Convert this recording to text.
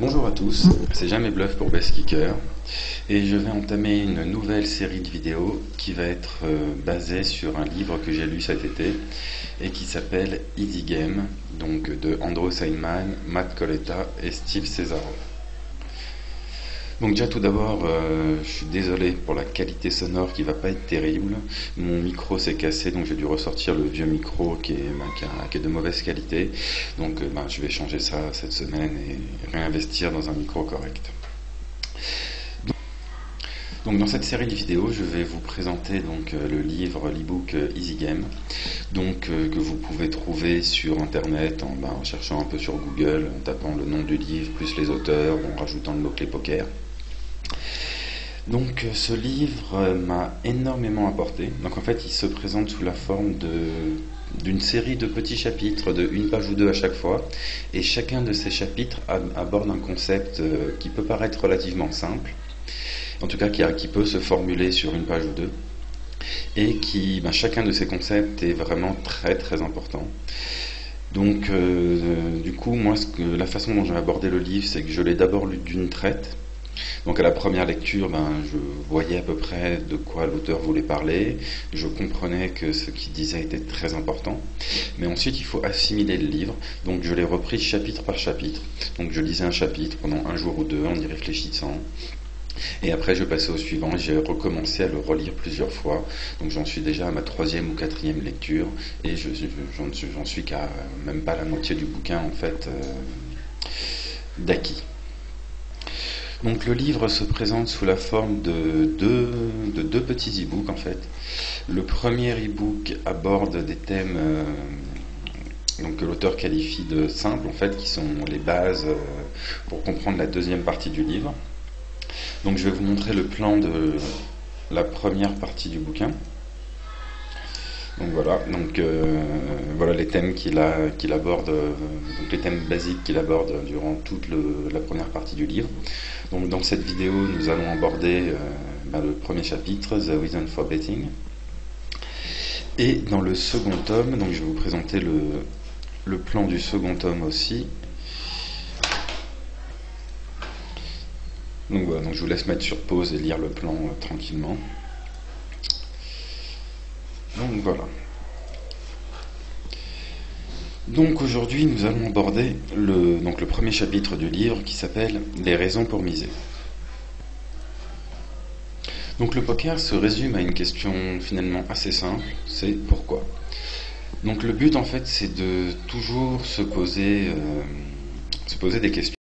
Bonjour à tous, c'est Jamais Bluff pour Best Kicker et je vais entamer une nouvelle série de vidéos qui va être basée sur un livre que j'ai lu cet été et qui s'appelle Easy Game, donc de Andrew Steinman, Matt Coletta et Steve Cesaro. Donc déjà tout d'abord, je suis désolé pour la qualité sonore qui va pas être terrible. Mon micro s'est cassé, donc j'ai dû ressortir le vieux micro qui est de mauvaise qualité. Donc je vais changer ça cette semaine et réinvestir dans un micro correct. Donc dans cette série de vidéos, je vais vous présenter le livre, l'ebook Easy Game, que vous pouvez trouver sur internet en cherchant un peu sur Google, en tapant le nom du livre plus les auteurs, en rajoutant le mot-clé poker. Donc ce livre m'a énormément apporté. Donc en fait il se présente sous la forme d'une série de petits chapitres de une page ou deux à chaque fois, et chacun de ces chapitres aborde un concept qui peut paraître relativement simple, en tout cas qui peut se formuler sur une page ou deux, et chacun de ces concepts est vraiment très très important. Donc du coup moi la façon dont j'ai abordé le livre, c'est que je l'ai d'abord lu d'une traite. Donc à la première lecture, je voyais à peu près de quoi l'auteur voulait parler, je comprenais que ce qu'il disait était très important, mais ensuite il faut assimiler le livre, donc je l'ai repris chapitre par chapitre. Donc je lisais un chapitre pendant un jour ou deux en y réfléchissant, et après je passais au suivant et j'ai recommencé à le relire plusieurs fois. Donc j'en suis déjà à ma troisième ou quatrième lecture, et j'en suis qu'à même pas la moitié du bouquin en fait d'acquis. Donc le livre se présente sous la forme de deux petits e-books en fait. Le premier e-book aborde des thèmes que l'auteur qualifie de simples en fait, qui sont les bases pour comprendre la deuxième partie du livre. Donc je vais vous montrer le plan de la première partie du bouquin. Donc voilà les thèmes qu'il aborde, donc les thèmes basiques qu'il aborde durant toute la première partie du livre. Donc dans cette vidéo, nous allons aborder le premier chapitre, The Reason for Betting. Et dans le second tome, donc je vais vous présenter le plan du second tome aussi. Donc voilà, donc je vous laisse mettre sur pause et lire le plan tranquillement. Donc voilà. Donc aujourd'hui nous allons aborder le premier chapitre du livre qui s'appelle Les raisons pour miser. Donc le poker se résume à une question finalement assez simple, c'est pourquoi. Donc le but en fait c'est de toujours se poser des questions.